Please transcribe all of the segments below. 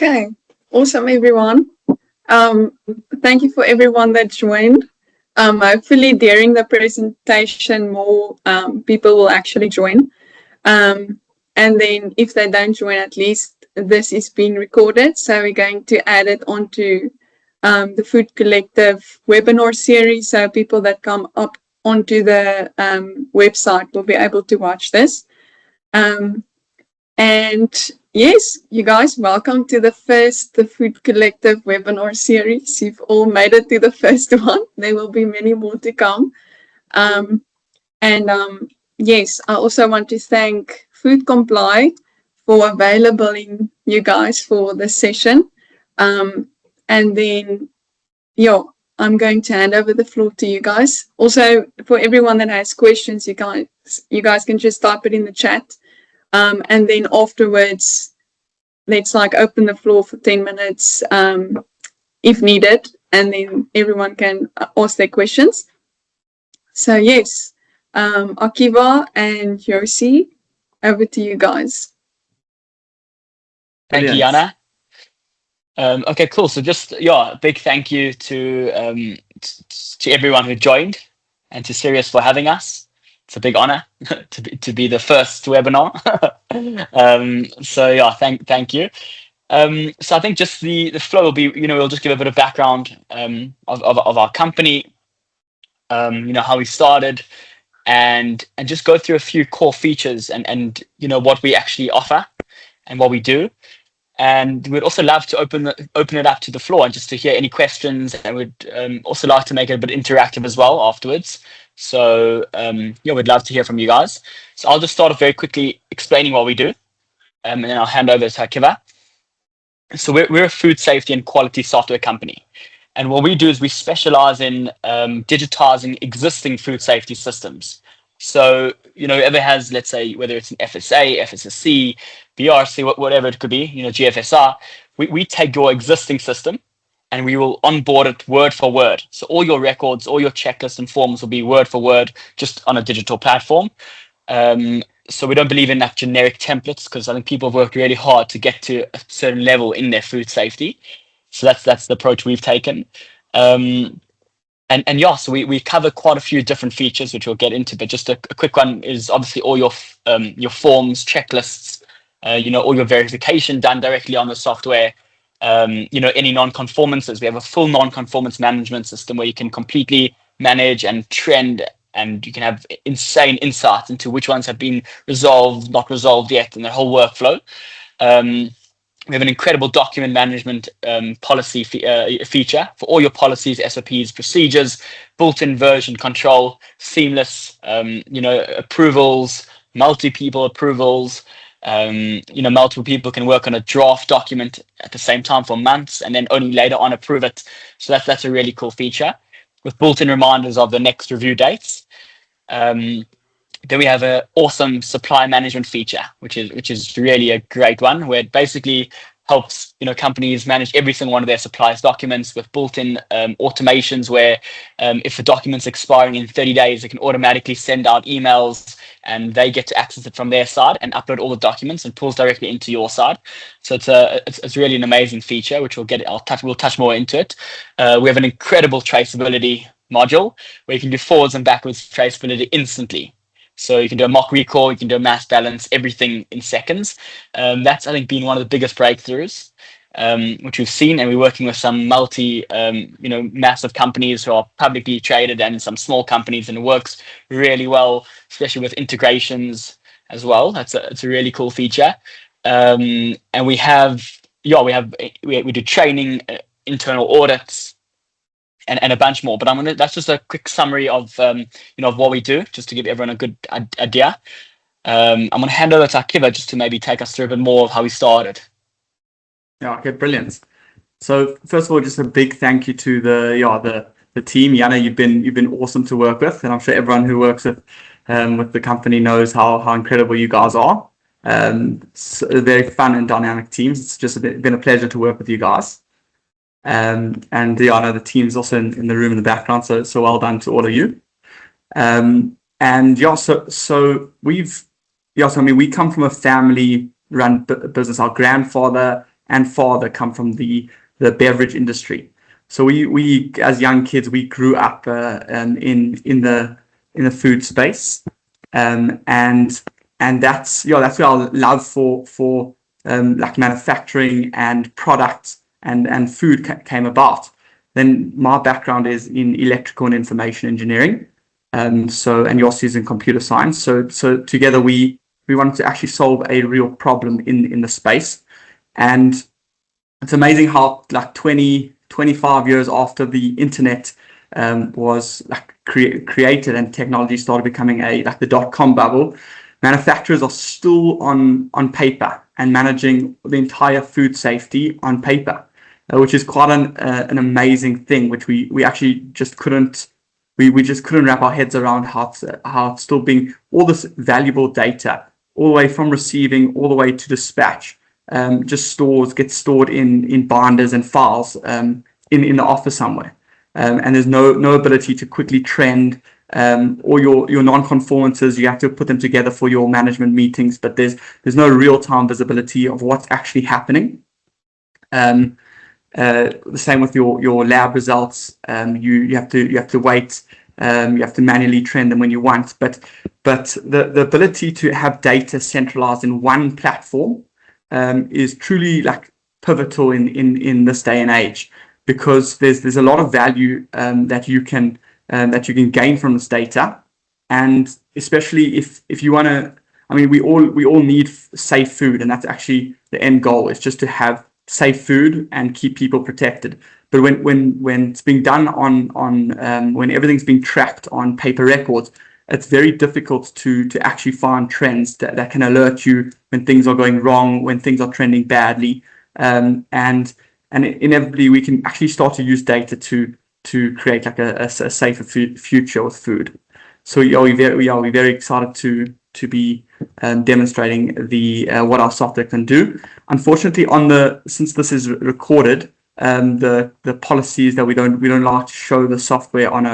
Okay, awesome, everyone. Thank you for everyone that joined. Hopefully, during the presentation, more people will actually join. And then, if they don't join, at least this is being recorded. So we're going to add it onto the Food Collective webinar series. So people that come up onto the website will be able to watch this. And yes, you guys, welcome to the Food Collective webinar series. You've all made it to the first one. There will be many more to come. Yes, I also want to thank FoodComply for availing you guys for this session. And then, yeah, I'm going to hand over the floor to you guys. Also, for everyone that has questions, you guys can just type it in the chat. And then afterwards, let's open the floor for 10 minutes if needed, and then everyone can ask their questions. So yes, Akiva and Josie, over to you guys. Thank you, Jana. Okay, cool. So just, big thank you to everyone who joined and to Sirius for having us. It's a big honor to be the first webinar. Thank you. So I think just the flow will be, we'll just give a bit of background of our company, how we started, and just go through a few core features and what we actually offer and what we do. And we'd also love to open it up to the floor and just to hear any questions, and we'd also like to make it a bit interactive as well afterwards. So we'd love to hear from you guys. So I'll just start off very quickly explaining what we do, and then I'll hand over to Akiva. So we're a food safety and quality software company, and what we do is we specialize in digitizing existing food safety systems. So whoever has, let's say, whether it's an FSA, FSSC, BRC, whatever it could be, GFSR, we take your existing system and we will onboard it word for word. So all your records, all your checklists and forms will be word for word, just on a digital platform. So we don't believe in that generic templates, because I think people have worked really hard to get to a certain level in their food safety. So that's the approach we've taken. So we cover quite a few different features, which we'll get into, but just a quick one is obviously all your forms, checklists, all your verification done directly on the software. Any non-conformances, we have a full non-conformance management system where you can completely manage and trend, and you can have insane insights into which ones have been resolved, not resolved yet, and the whole workflow. We have an incredible document management policy feature for all your policies, SOPs, procedures, built-in version control, seamless, approvals, multi-people approvals. Multiple people can work on a draft document at the same time for months and then only later on approve it. So that's a really cool feature, with built-in reminders of the next review dates. Then we have an awesome supply management feature, which is really a great one, where it basically helps companies manage every single one of their suppliers' documents with built-in automations, where if a document's expiring in 30 days, it can automatically send out emails and they get to access it from their side and upload all the documents and pulls directly into your side. So it's really an amazing feature, which we'll touch more into it. We have an incredible traceability module where you can do forwards and backwards traceability instantly. So you can do a mock recall, you can do a mass balance, everything in seconds. That's, I think, been one of the biggest breakthroughs, which we've seen, and we're working with some massive companies who are publicly traded and some small companies, and it works really well, especially with integrations as well. It's a really cool feature. And we do training, internal audits, and a bunch more, but that's just a quick summary of of what we do, just to give everyone a good idea. I'm gonna hand over to Akiva just to maybe take us through a bit more of how we started. Yeah, okay, brilliant. So first of all, just a big thank you to the team. Jana, you've been awesome to work with, and I'm sure everyone who works with the company knows how incredible you guys are. So very fun and dynamic teams. It's just been a pleasure to work with you guys. I know the team's also in the room in the background, so well done to all of you. We come from a family-run business. Our grandfather and father come from the beverage industry. So we as young kids, we grew up in the food space, and that's where our love for like manufacturing and products and food came about. Then my background is in electrical and information engineering, and Yossi's in computer science. So together we wanted to actually solve a real problem in the space. And it's amazing how like 25 years after the internet was like created and technology started becoming like the dot-com bubble, manufacturers are still on paper and managing the entire food safety on paper, which is quite an amazing thing, which we actually just couldn't wrap our heads around how it's still being all this valuable data all the way from receiving all the way to dispatch just gets stored in binders and files in the office somewhere, and there's no ability to quickly trend or your non-conformances. You have to put them together for your management meetings, but there's no real-time visibility of what's actually happening. The same with your lab results. You have to wait. You have to manually trend them when you want, but the ability to have data centralized in one platform is truly like pivotal in this day and age, because there's a lot of value that you can gain from this data, and especially if you want to. I mean, we all need safe food, and that's actually the end goal, is just to have safe food and keep people protected. But when it's being done on when everything's being tracked on paper records, it's very difficult to actually find trends that can alert you when things are going wrong, when things are trending badly, and inevitably we can actually start to use data to create like a safer future with food. So we're very excited to be demonstrating the what our software can do. Unfortunately, since this is recorded, the policy is that we don't like to show the software on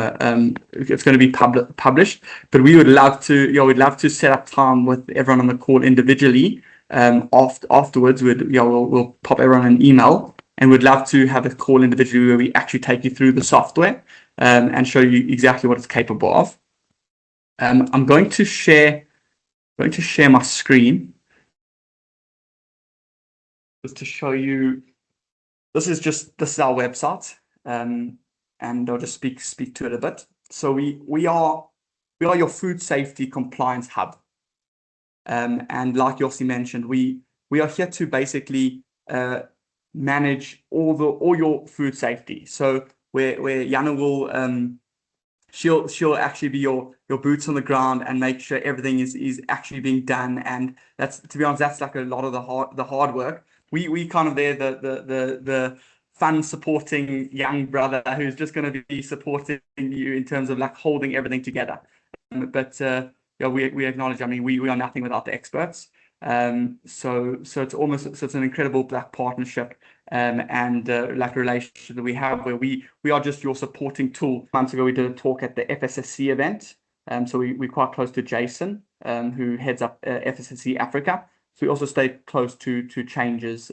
it's going to be published, but we'd love to set up time with everyone on the call individually. Afterwards, we'll pop everyone an email, and we'd love to have a call individually where we actually take you through the software and show you exactly what it's capable of. I'm going to share my screen just to show you. This is our website, and I'll just speak to it a bit. So we are your food safety compliance hub, and like Yossi mentioned, we are here to basically manage all your food safety. So where Jana will she'll actually be your boots on the ground and make sure everything is actually being done. And that's, to be honest, that's like a lot of the hard work. We kind of there the fun supporting young brother who's just going to be supporting you in terms of like holding everything together. But we acknowledge. I mean, we are nothing without the experts. So it's an incredible like partnership and like relationship that we have, where we are just your supporting tool. Months ago, we did a talk at the FSSC event. So we're quite close to Jason, who heads up FSSC Africa. So we also stay close to changes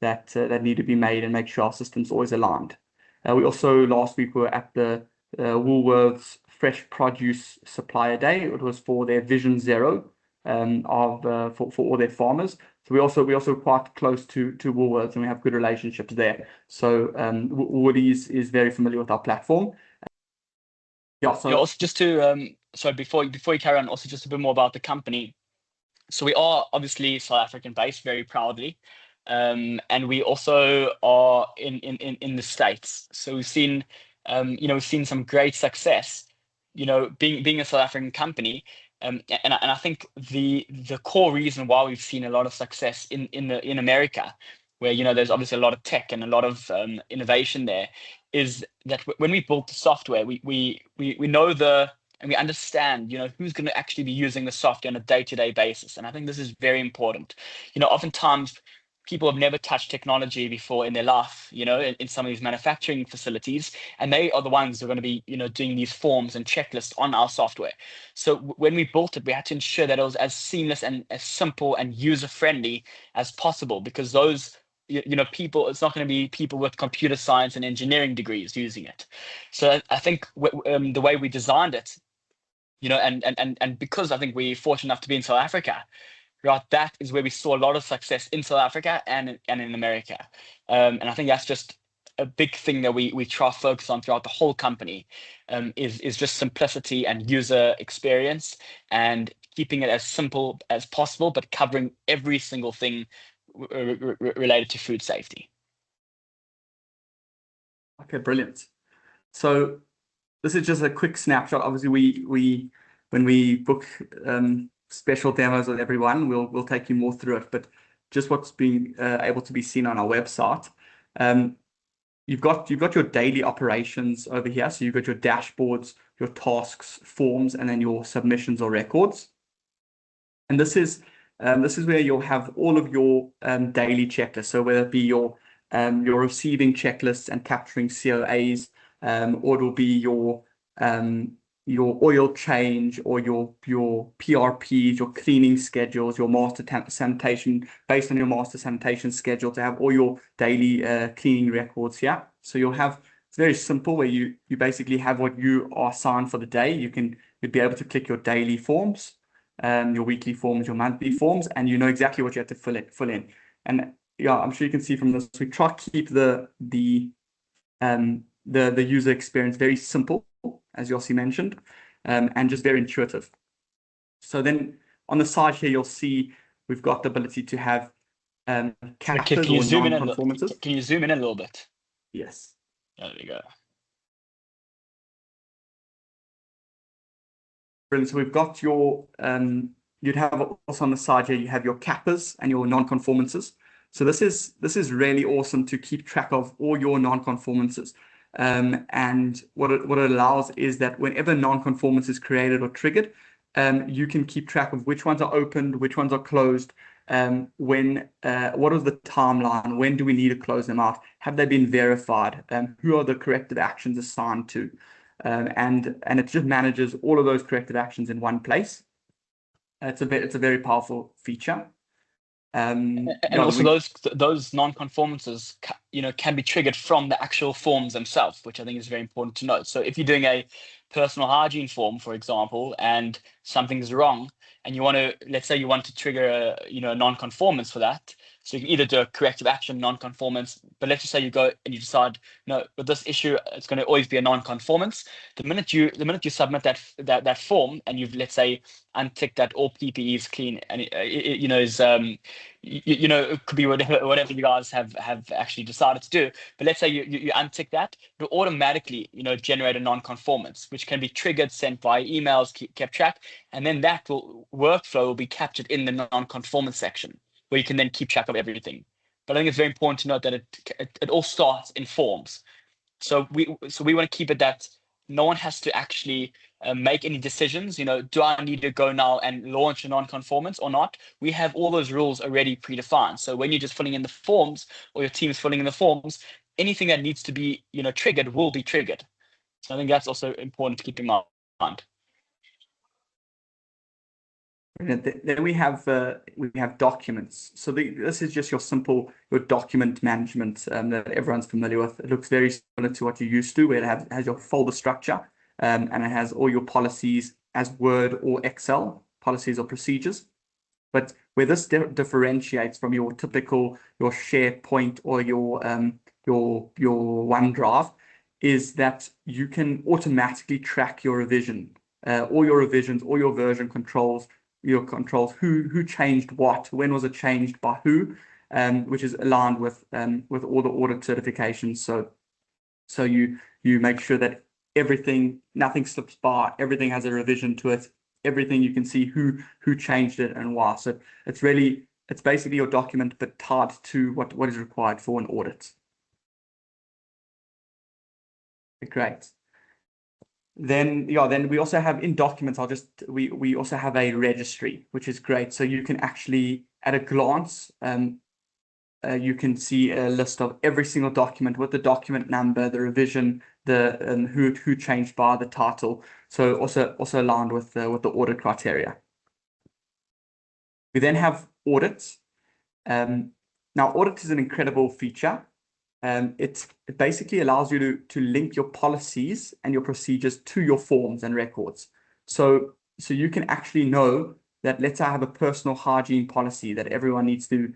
that need to be made and make sure our system's always aligned. We also last week were at the Woolworths Fresh Produce Supplier Day. It was for their Vision Zero for all their farmers. So we also quite close to Woolworths, and we have good relationships there. So Woolies is very familiar with our platform. So also just to sorry, before you carry on, also just a bit more about the company. So we are obviously South African based, very proudly, and we also are in the States. So we've seen we've seen some great success, being a South African company. And I think the core reason why we've seen a lot of success in America, where there's obviously a lot of tech and a lot of innovation there, is that when we built the software, we know and we understand who's going to actually be using the software on a day-to-day basis. And I think this is very important. Oftentimes people have never touched technology before in their life, in some of these manufacturing facilities, and they are the ones who are going to be, doing these forms and checklists on our software. So when we built it, we had to ensure that it was as seamless and as simple and user-friendly as possible, because those people. It's not going to be people with computer science and engineering degrees using it. So I think the way we designed it, and because I think we're fortunate enough to be in South Africa, right, that is where we saw a lot of success in South Africa and in America. And I think that's just a big thing that we try to focus on throughout the whole company, is just simplicity and user experience, and keeping it as simple as possible, but covering every single thing related to food safety. Okay, brilliant. So this is just a quick snapshot. Obviously, we when we book special demos with everyone, we'll take you more through it. But just what's being able to be seen on our website. You've got your daily operations over here. So you've got your dashboards, your tasks, forms, and then your submissions or records. And this is where you'll have all of your daily checklists. So whether it be your receiving checklists and capturing COAs, or it'll be your oil change, or your PRPs, your cleaning schedules, your master sanitation, based on your master sanitation schedule, to have all your daily cleaning records here. So you'll have, it's very simple, where you basically have what you are assigned for the day. You'd be able to click your daily forms, your weekly forms, your monthly forms, and you know exactly what you have to fill in. And yeah, I'm sure you can see from this, we try to keep the user experience very simple, as Yossi mentioned, and just very intuitive. So then on the side here, you'll see we've got the ability to have CAPAs or non-conformances. Can you zoom in a little bit? Yes. There we go. Brilliant. So we've got your, you'd have also on the side here, you have your CAPAs and your non-conformances. So this is really awesome to keep track of all your non-conformances. And what it allows is that whenever non-conformance is created or triggered, you can keep track of which ones are opened, which ones are closed, what is the timeline, when do we need to close them out, have they been verified, who are the corrective actions assigned to, and it just manages all of those corrective actions in one place. It's a very powerful feature. And also those non-conformances, can be triggered from the actual forms themselves, which I think is very important to note. So if you're doing a personal hygiene form, for example, and something's wrong, and you want to, let's say you want to trigger a non-conformance for that, so you can either do a corrective action non-conformance, but let's just say you go and you decide, no, with this issue, it's going to always be a non-conformance. The minute you submit that form, and you've, let's say, unticked that all PPE is clean, and it could be whatever you guys have actually decided to do. But let's say you untick that, it'll automatically generate a non-conformance, which can be triggered, sent via emails, kept track, and then that workflow will be captured in the non-conformance section, where you can then keep track of everything. But I think it's very important to note that it all starts in forms. So we want to keep it that no one has to actually make any decisions. Do I need to go now and launch a non-conformance or not? We have all those rules already predefined. So when you're just filling in the forms, or your team's filling in the forms, anything that needs to be triggered will be triggered. So I think that's also important to keep in mind. Then we have documents. So this is just your document management that everyone's familiar with. It looks very similar to what you're used to, where it has your folder structure, and it has all your policies as Word or Excel, policies or procedures. But where this differentiates from your typical, your SharePoint or your OneDrive, is that you can automatically track your revision, all your revisions, all your version controls, who changed what, when was it changed by who, which is aligned with all the audit certifications. So you make sure that nothing slips by, everything has a revision to it, everything you can see who changed it and why. So it's basically your document, but tied to what is required for an audit. Great. Then we also have in documents, we also have a registry, which is great. So you can actually, at a glance, you can see a list of every single document with the document number, the revision, the who changed by, the title. So also aligned with the audit criteria. We then have audits. Now, Audit is an incredible feature. It basically allows you to link your policies and your procedures to your forms and records. So you can actually know that, let's say I have a personal hygiene policy that everyone needs to,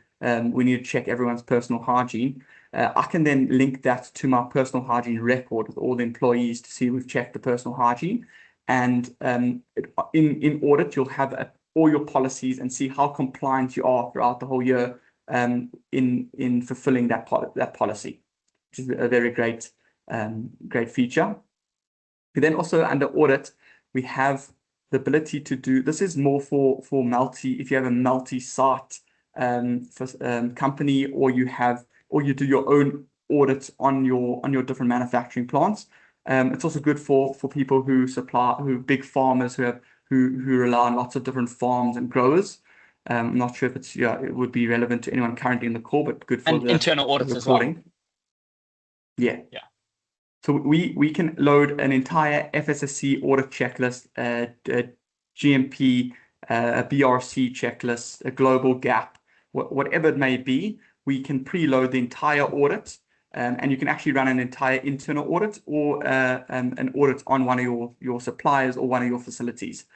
we need to check everyone's personal hygiene. I can then link that to my personal hygiene record with all the employees to see we've checked the personal hygiene. And in Audit, you'll have all your policies and see how compliant you are throughout the whole year in fulfilling that policy, which is a very great feature. Then also under Audit, we have the ability to do, this is more for if you have a multi-site company, or you do your own audits on your different manufacturing plants. It's also good for people who big farmers who rely on lots of different farms and growers. I'm not sure if it would be relevant to anyone currently in the call, but good for and the internal audits as reporting. well. Yeah. So we can load an entire FSSC audit checklist, a GMP, a BRC checklist, a global gap, whatever it may be. We can preload the entire audit, and you can actually run an entire internal audit or an audit on one of your suppliers or one of your facilities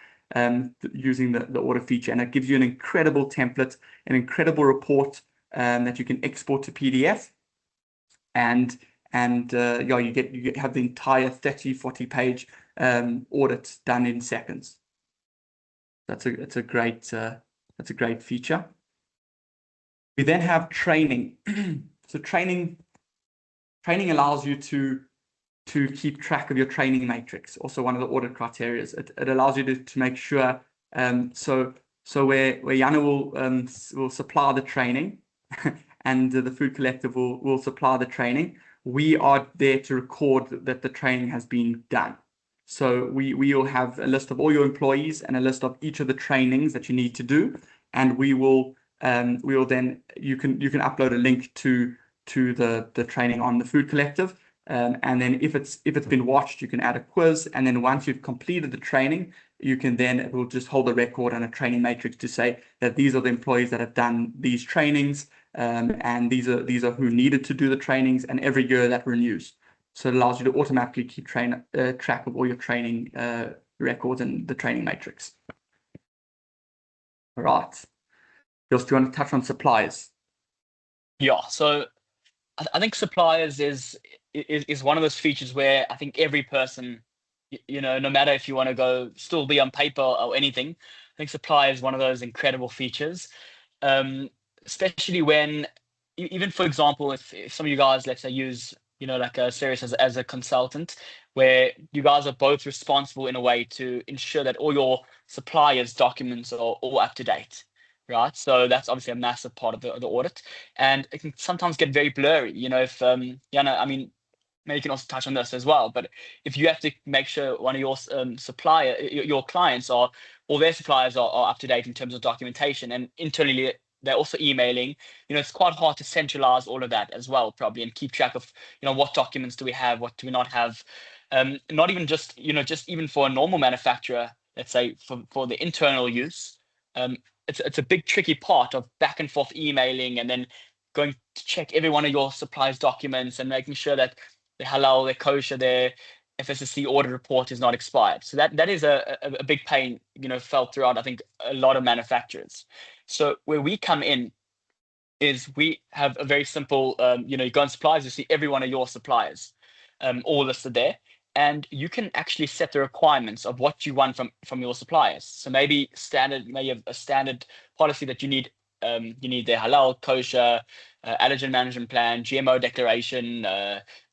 using the audit feature. And it gives you an incredible template, an incredible report that you can export to PDF. And you have the entire 30-40 page audit done in seconds. That's a great feature. We then have training. So training allows you to keep track of your training matrix. Also one of the audit criteria. It allows you to make sure. So where Jana will supply the training, and the Food Collective will supply the training, we are there to record that the training has been done. So we will have a list of all your employees and a list of each of the trainings that you need to do, and we will then you can upload a link to the training on the Food Collective, and then if it's been watched, you can add a quiz, and then once you've completed the training, it will just hold a record and a training matrix to say that these are the employees that have done these trainings, and these are who needed to do the trainings, and every year that renews. So it allows you to automatically keep track of all your training records and the training matrix. All right. Jos, do you want to touch on suppliers? Yeah, so I think suppliers is one of those features where I think every person, no matter if you want to still be on paper or anything, I think supply is one of those incredible features, especially when, even for example, if some of you guys, let's say, use, like a Ceres as a consultant, where you guys are both responsible in a way to ensure that all your suppliers' documents are all up to date. Right, so that's obviously a massive part of the audit, and it can sometimes get very blurry. If Jana, I mean, maybe you can also touch on this as well. But if you have to make sure one of your your clients all their suppliers are up to date in terms of documentation, and internally they're also emailing, it's quite hard to centralize all of that as well, probably, and keep track of, what documents do we have, what do we not have. Not even just, just even for a normal manufacturer, let's say for the internal use. It's a big tricky part of back and forth emailing, and then going to check every one of your suppliers' documents and making sure that their halal, their kosher, their FSSC audit report is not expired. So that is a big pain, felt throughout, I think, a lot of manufacturers. So where we come in is we have a very simple, you go on suppliers, you see every one of your suppliers all listed there. And you can actually set the requirements of what you want from your suppliers. So maybe you have a standard policy that you need their halal, kosher, allergen management plan, GMO declaration,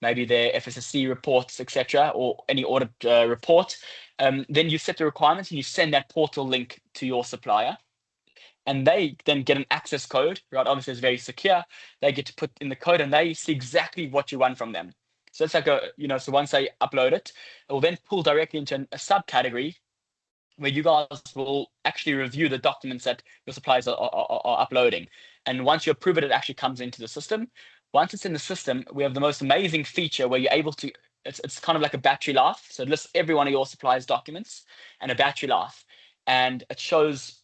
maybe their FSSC reports, etc., or any audit report. Then you set the requirements and you send that portal link to your supplier. And they then get an access code, right? Obviously, it's very secure. They get to put in the code and they see exactly what you want from them. So it's like so once they upload it, it will then pull directly into a subcategory where you guys will actually review the documents that your suppliers are uploading. And once you approve it, it actually comes into the system. Once it's in the system, we have the most amazing feature where you're able to, it's kind of like a battery life. So it lists every one of your suppliers' documents and a battery life. And it shows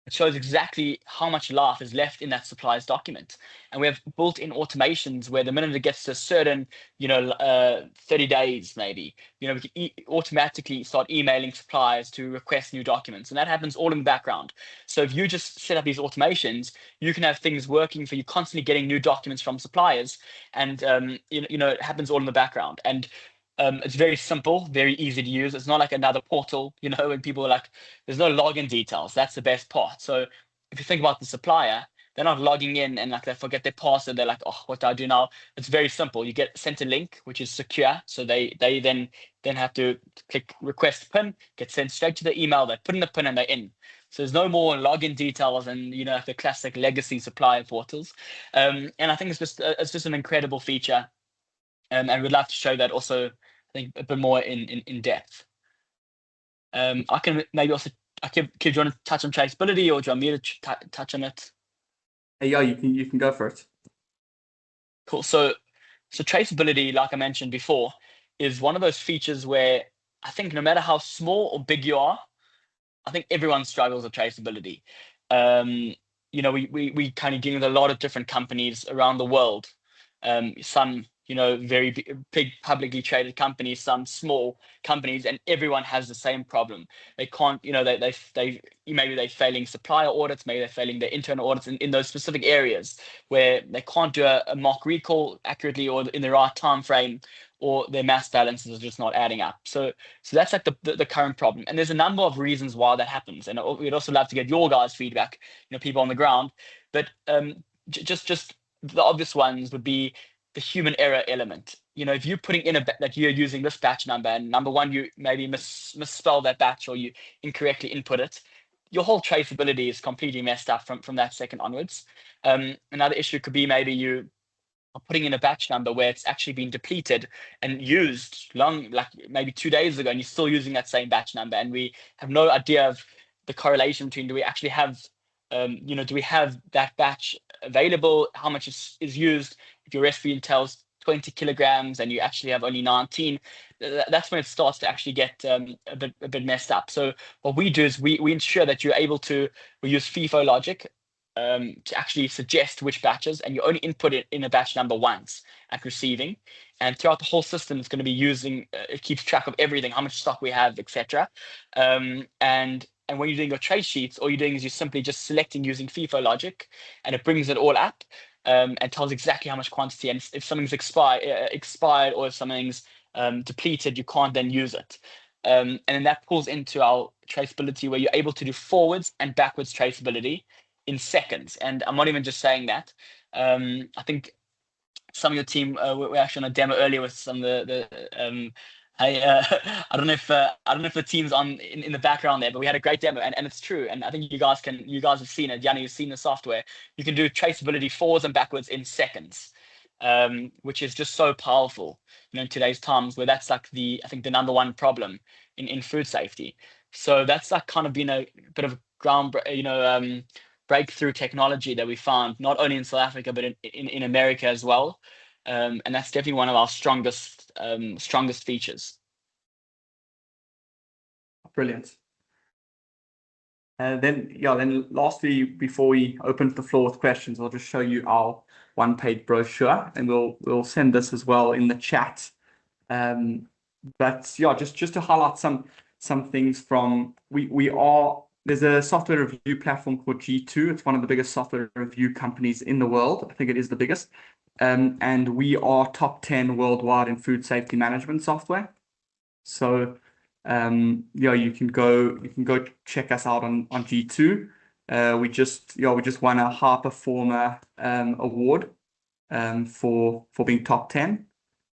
It shows exactly how much life is left in that supplier's document. And we have built-in automations where the minute it gets to a certain, 30 days maybe, we can automatically start emailing suppliers to request new documents. And that happens all in the background. So if you just set up these automations, you can have things working for you, constantly getting new documents from suppliers. And, it happens all in the background. And it's very simple, very easy to use. It's not like another portal, when people are like, there's no login details. That's the best part. So if you think about the supplier, they're not logging in and like they forget their password. They're like, oh, what do I do now? It's very simple. You get sent a link, which is secure. So they then have to click request PIN, get sent straight to the email. They put in the PIN and they're in. So there's no more login details and the classic legacy supplier portals. And I think it's just an incredible feature. And we'd love to show that also, I think, a bit more in depth. I can maybe also, do you want to touch on traceability, or do you want me to touch on it? Yeah, you can go for it. Cool. So traceability, like I mentioned before, is one of those features where I think no matter how small or big you are, I think everyone struggles with traceability. We kind of dealing with a lot of different companies around the world. Some very big publicly traded companies, some small companies, and everyone has the same problem. They can't, they maybe they're failing supplier audits, maybe they're failing their internal audits in those specific areas where they can't do a mock recall accurately or in the right time frame, or their mass balances are just not adding up. So that's like the current problem. And there's a number of reasons why that happens. And we'd also love to get your guys' feedback, people on the ground. But just the obvious ones would be the human error element. If you're putting in that you're using this batch number, and number one, you maybe misspell that batch, or you incorrectly input it, your whole traceability is completely messed up from that second onwards. Another issue could be maybe you are putting in a batch number where it's actually been depleted and used like maybe 2 days ago, and you're still using that same batch number, and we have no idea of the correlation between do we actually have do we have that batch available, how much is used. If your recipe tells 20 kilograms and you actually have only 19, that's when it starts to actually get a bit messed up. So what we do is we ensure that we use FIFO logic to actually suggest which batches, and you only input it in a batch number once at receiving, and throughout the whole system it's going to be using it keeps track of everything, how much stock we have, etc. And when you're doing your trace sheets, all you're doing is you're simply just selecting using FIFO logic, and it brings it all up and tells exactly how much quantity, and if something's expired or if something's depleted, you can't then use it. And then that pulls into our traceability, where you're able to do forwards and backwards traceability in seconds. And I'm not even just saying that. I think some of your team were actually on a demo earlier with some of I don't know if the team's on in the background there, but we had a great demo, and it's true. And I think you guys have seen it. Yanni, you've seen the software. You can do traceability forwards and backwards in seconds, which is just so powerful. In today's times, where that's like I think the number one problem in food safety. So that's like kind of been a bit of breakthrough technology that we found not only in South Africa but in America as well. And that's definitely one of our strongest features. Brilliant. Then lastly, before we open the floor with questions, I'll just show you our one-page brochure, and we'll send this as well in the chat. But yeah, just to highlight some things from there's a software review platform called G2. It's one of the biggest software review companies in the world. I think it is the biggest. And we are top 10 worldwide in food safety management software. So you can go check us out on G2. We just won a high performer award for being top 10.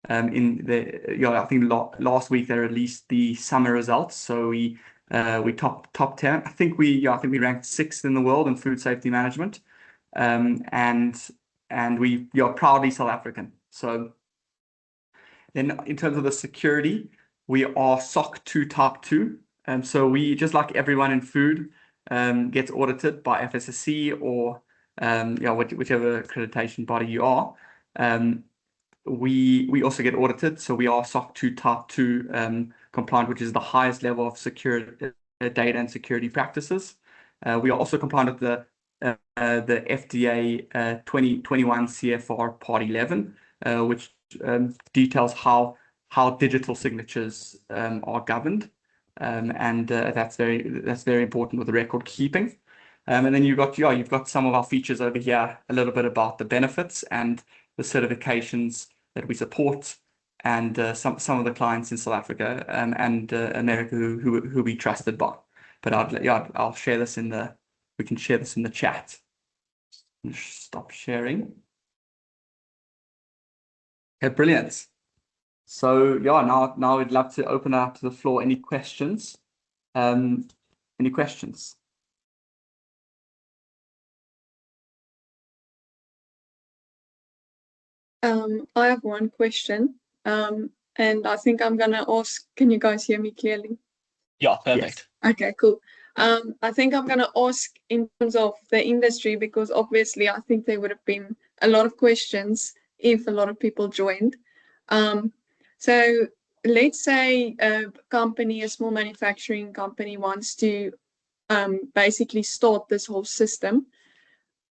I think last week they released the summer results, so we top 10. I think we ranked 6th in the world in food safety management, and we are proudly South African. So then in terms of the security, we are SOC 2 Type 2, and so we, just like everyone in food, gets audited by FSSC or whichever accreditation body you are. We also get audited, so we are SOC 2 Type 2 compliant, which is the highest level of security data and security practices. We are also compliant with the FDA 2021 CFR Part 11, which details how digital signatures are governed, and that's very important with the record keeping. And then you've got some of our features over here, a little bit about the benefits and the certifications that we support, and some of the clients in South Africa and America who we trusted by. But I'll share this we can share this in the chat. Stop sharing. Okay, brilliant. So now we'd love to open up to the floor. Any questions? Any questions? I have one question, and I think I'm gonna ask. Can you guys hear me clearly? Yeah, perfect. Yes. Okay, cool. I think I'm gonna ask in terms of the industry, because obviously I think there would have been a lot of questions if a lot of people joined. So let's say a company, a small manufacturing company, wants to basically start this whole system.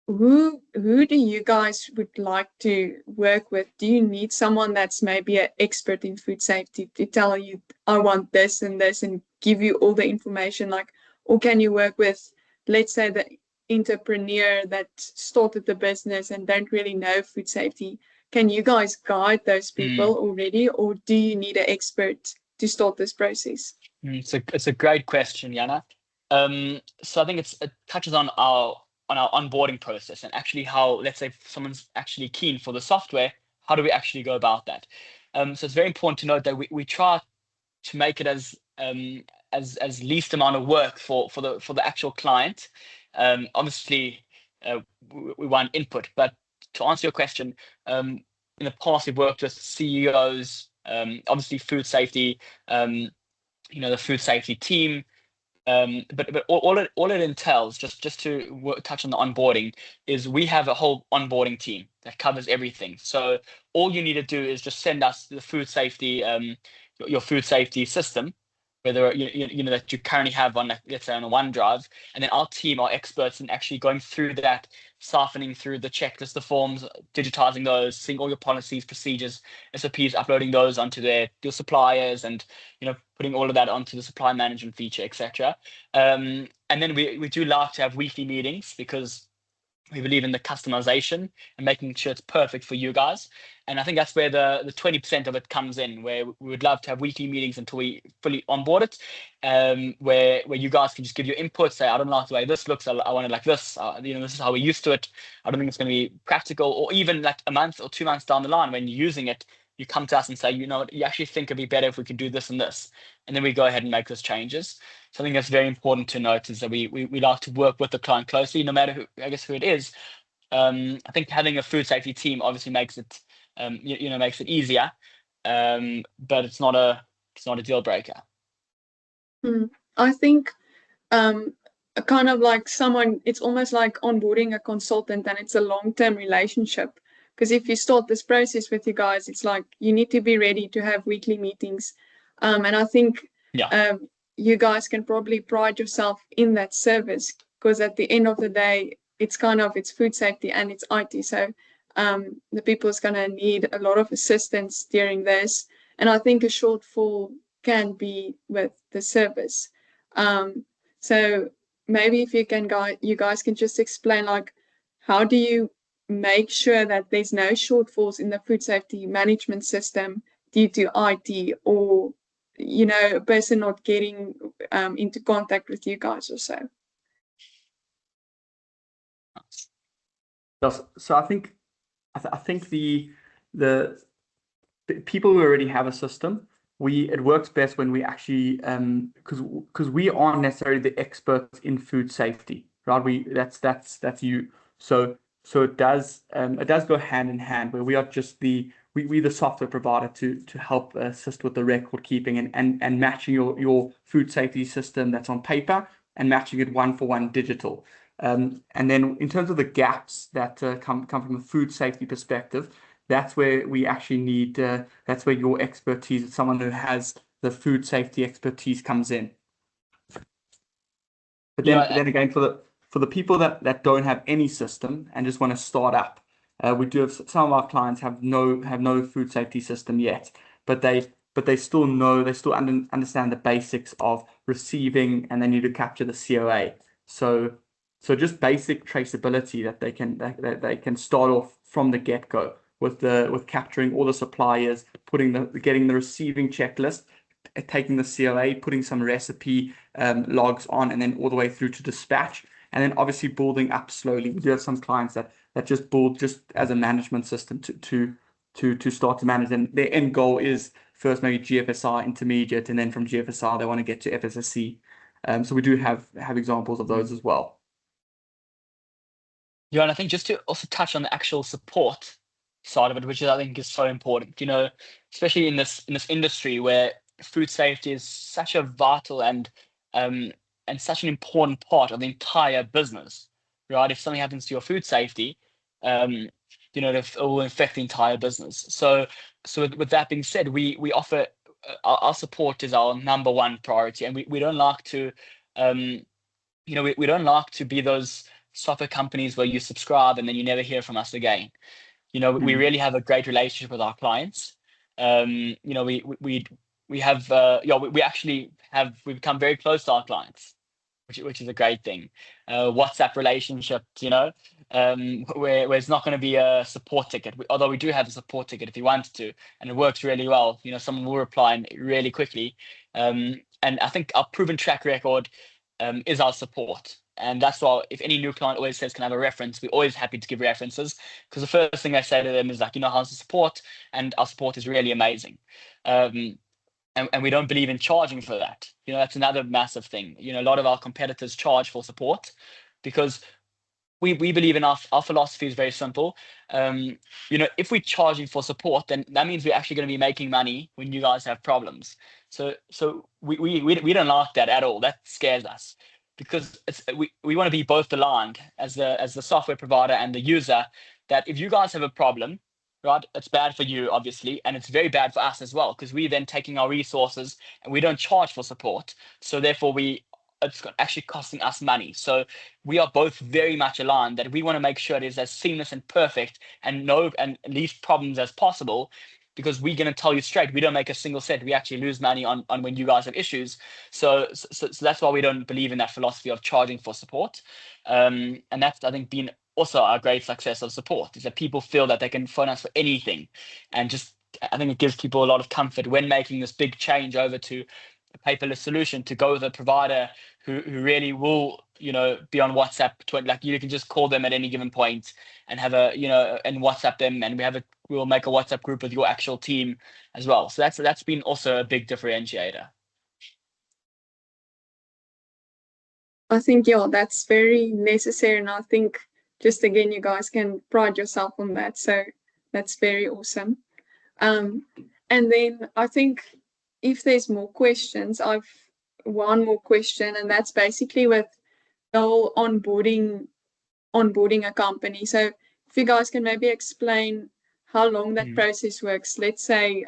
Who do you guys would like to work with? Do you need someone that's maybe an expert in food safety to tell you, I want this and this, and give you all the information? Like, or can you work with, let's say, the entrepreneur that started the business and don't really know food safety? Can you guys guide those people already, or do you need an expert to start this process? It's a great question, Yana. So I think it touches on our onboarding process, and actually how, let's say, if someone's actually keen for the software, how do we actually go about that? So it's very important to note that we try to make it as least amount of work for the actual client. Obviously, we want input, but to answer your question, in the past we've worked with CEOs, obviously food safety, the food safety team. But all it entails, just to touch on the onboarding, is we have a whole onboarding team that covers everything. So all you need to do is just send us the food safety, your food safety system, whether that you currently have on, let's say, on a OneDrive, and then our team are experts in actually going through that, siphoning through the checklist, the forms, digitizing those, seeing all your policies, procedures, SOPs, uploading those onto your suppliers, and putting all of that onto the supply management feature, etc. And then we do like to have weekly meetings, because we believe in the customization and making sure it's perfect for you guys. And I think that's where the 20% of it comes in, where we would love to have weekly meetings until we fully onboard it, where you guys can just give your input, say, I don't like the way this looks, I want it like this, this is how we're used to it, I don't think it's going to be practical. Or even like a month or 2 months down the line, when you're using it, you come to us and say, you actually think it'd be better if we could do this and this. And then we go ahead and make those changes. So I think that's very important to note, is that we like to work with the client closely, no matter who it is. I think having a food safety team obviously makes it, makes it easier, but it's not a deal breaker. I think kind of like it's almost like onboarding a consultant, and it's a long-term relationship. Because if you start this process with you guys, it's like you need to be ready to have weekly meetings. And I think you guys can probably pride yourself in that service, because at the end of the day, it's food safety and it's IT. So the people is going to need a lot of assistance during this. And I think a shortfall can be with the service. So maybe if you guys can just explain, like, how do you make sure that there's no shortfalls in the food safety management system due to IT, or a person not getting into contact with you guys or so? So I think the people who already have a system, it works best when we actually, because we aren't necessarily the experts in food safety, right? That's you. So it does go hand in hand, where we are just the software provider to help assist with the record keeping and matching your food safety system that's on paper and matching it one for one digital. And then in terms of the gaps that come from a food safety perspective, that's where we actually need, that's where your expertise, someone who has the food safety expertise, comes in. But Yeah, then again, for the people that don't have any system and just want to start up, we do have some of our clients have no food safety system yet, but they still know, they still understand the basics of receiving, and they need to capture the COA. So just basic traceability that they can start off from the get-go with capturing all the suppliers, getting the receiving checklist, taking the COA, putting some recipe logs on, and then all the way through to dispatch, and then obviously building up slowly. We do have some clients that just build just as a management system to start to manage, and their end goal is first maybe GFSR intermediate, and then from GFSR they want to get to FSSC. So we do have examples of those as well. Yeah, and I think just to also touch on the actual support side of it, which I think is so important, especially in this industry where food safety is such a vital and such an important part of the entire business, right? If something happens to your food safety, it will affect the entire business. So with that being said, we offer our support is our number one priority, and we don't like to we don't like to be those software companies where you subscribe and then you never hear from us again. We really have a great relationship with our clients. We have we've become very close to our clients, which is a great thing. WhatsApp relationships, where it's not going to be a support ticket, although we do have a support ticket if you want to, and it works really well. Someone will reply really quickly. And I think our proven track record is our support. And that's why if any new client always says, can I have a reference? We're always happy to give references, because the first thing I say to them is like, how's the support? And our support is really amazing. And we don't believe in charging for that. That's another massive thing. A lot of our competitors charge for support because we believe in our philosophy is very simple. If we're charging for support, then that means we're actually going to be making money when you guys have problems. So we don't like that at all. That scares us, because we want to be both aligned as the software provider and the user, that if you guys have a problem, right, it's bad for you, obviously, and it's very bad for us as well, because we're then taking our resources and we don't charge for support. So therefore it's actually costing us money. So we are both very much aligned that we want to make sure it is as seamless and perfect and least problems as possible, because we're going to tell you straight, we don't make a single cent. We actually lose money on when you guys have issues. So that's why we don't believe in that philosophy of charging for support. And that's, I think, been also a great success of support, is that people feel that they can phone us for anything. And I think it gives people a lot of comfort when making this big change over to a paperless solution, to go with a provider who really will, be on WhatsApp. Like, you can just call them at any given point and have and WhatsApp them, and we'll make a WhatsApp group with your actual team as well. So that's been also a big differentiator. I think, that's very necessary. And I think, just again, you guys can pride yourself on that. So that's very awesome. And then I think if there's more questions, I've one more question, and that's basically with the whole onboarding a company. So if you guys can maybe explain how long that process works. Let's say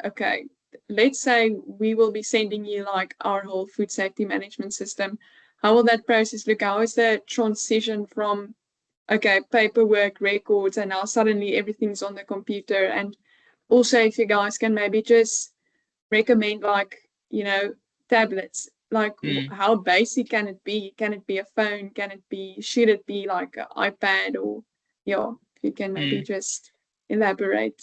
we will be sending you like our whole food safety management system. How will that process look? How is the transition from paperwork, records, and now suddenly everything's on the computer? And also, if you guys can maybe just recommend tablets, like how basic can it be? Can it be a phone? Should it be like an iPad? Or if you can maybe just elaborate.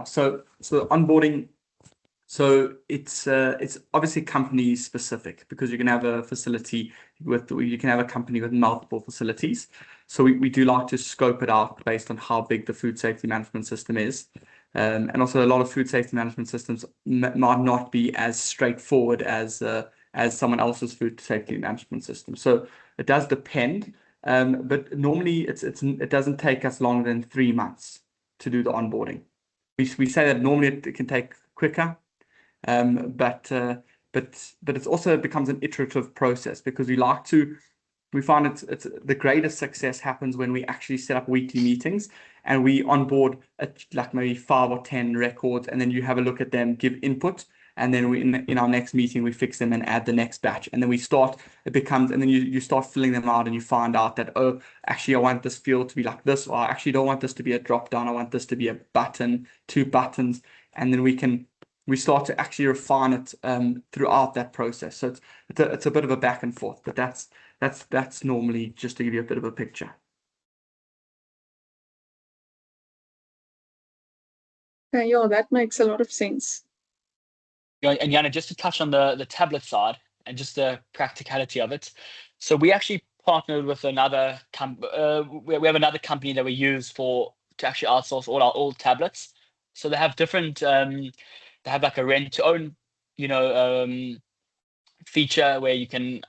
So onboarding, so it's obviously company specific, because you can have a company with multiple facilities. So we do like to scope it out based on how big the food safety management system is. And also, a lot of food safety management systems might not be as straightforward as someone else's food safety management system. So it does depend. But normally it doesn't take us longer than 3 months to do the onboarding. We say that normally it can take quicker, but it also becomes an iterative process, because we find it's the greatest success happens when we actually set up weekly meetings and we onboard like maybe 5 or 10 records, and then you have a look at them, give input, and then we in our next meeting we fix them and add the next batch, and then we start. It becomes, and then you start filling them out, and you find out that, oh, actually I want this field to be like this, or I actually don't want this to be a drop down. I want this to be a button, 2 buttons, and then we start to actually refine it throughout that process. So it's a bit of a back and forth, but that's normally just to give you a bit of a picture. Okay, yeah, that makes a lot of sense. And Jana, just to touch on the tablet side and just the practicality of it. So we actually partnered with another we have another company that we use to actually outsource all our old tablets. So they have different they have like a rent to own, feature where you can,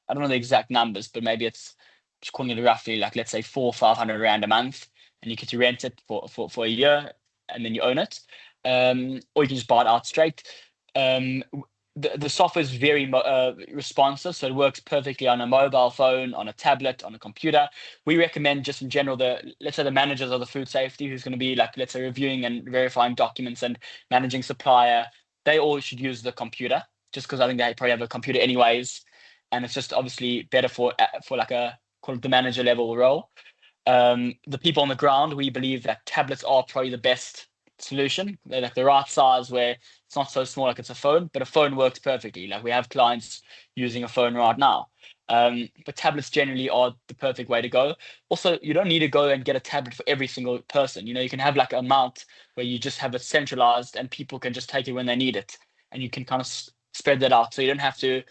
I don't know the exact numbers, but maybe it's just calling it roughly like, let's say 400 or 500 rand a month, and you get to rent it for a year, and then you own it, or you can just buy it out straight. The software is very responsive, so it works perfectly on a mobile phone, on a tablet, on a computer. We recommend just in general, let's say the managers of the food safety, who's going to be like, let's say reviewing and verifying documents and managing supplier, they all should use the computer, just because I think they probably have a computer anyways, and it's just obviously better for like a, call it the manager level role. The people on the ground, we believe that tablets are probably the best solution. They're like the right size where it's not so small like it's a phone, but a phone works perfectly. Like we have clients using a phone right now. But tablets generally are the perfect way to go. Also, you don't need to go and get a tablet for every single person. You can have like a mount where you just have it centralized and people can just take it when they need it. And you can kind of spread that out. So you don't have to,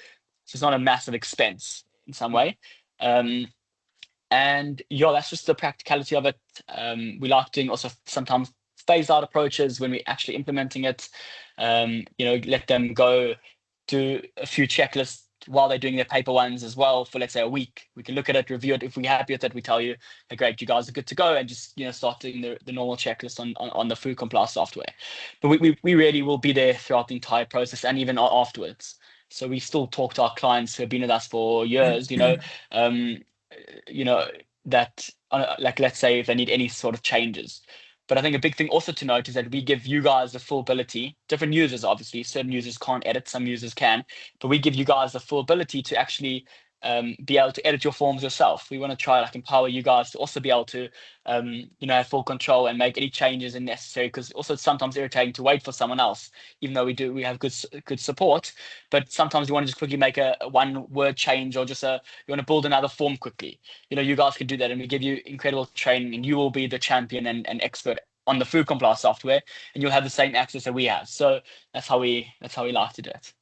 so it's not a massive expense in some way. And yeah, that's just the practicality of it. We like doing also sometimes phase out approaches when we're actually implementing it. Let them go do a few checklists while they're doing their paper ones as well for, let's say, a week. We can look at it, review it. If we're happy with it, we tell you, hey, great, you guys are good to go, and just start doing the normal checklist on the FoodComply software. But we really will be there throughout the entire process and even afterwards. So we still talk to our clients who have been with us for years, that like, let's say if they need any sort of changes. But I think a big thing also to note is that we give you guys the full ability. Different users, obviously, certain users can't edit, some users can, but we give you guys the full ability to actually be able to edit your forms yourself. We want to try like empower you guys to also be able to have full control and make any changes if necessary, because also it's sometimes irritating to wait for someone else, even though we have good support. But sometimes you want to just quickly make a one word change, or just you want to build another form quickly. You guys can do that, and we give you incredible training, and you will be the champion and expert on the FoodComply software, and you'll have the same access that we have. So that's how we like to do it.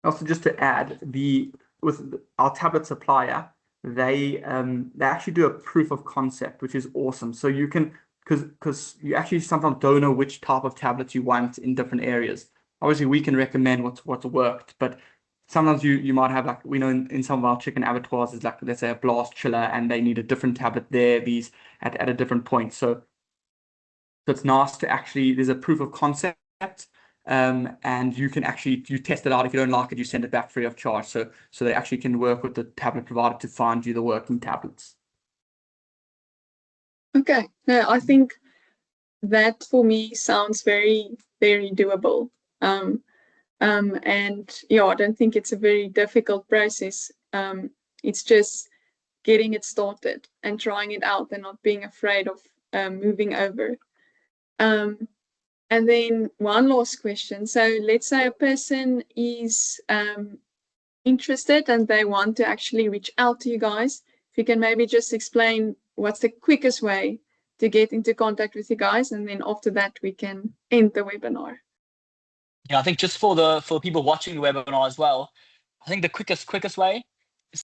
Also, just to add, with our tablet supplier, they actually do a proof of concept, which is awesome. So you can, because you actually sometimes don't know which type of tablets you want in different areas. Obviously, we can recommend what's worked, but sometimes you might have, like, we know in some of our chicken abattoirs is like, let's say, a blast chiller, and they need a different tablet there, these at a different point. So it's nice to actually, there's a proof of concept, and you can actually, you test it out. If you don't like it, you send it back free of charge. So they actually can work with the tablet provider to find you the working tablets. Okay, no, I think that for me sounds very, very doable. And yeah, I don't think it's a very difficult process. It's just getting it started and trying it out and not being afraid of moving over. And then one last question. So let's say a person is interested and they want to actually reach out to you guys. If you can maybe just explain what's the quickest way to get into contact with you guys, and then after that we can end the webinar. Yeah, I think just for the people watching the webinar as well, I think the quickest way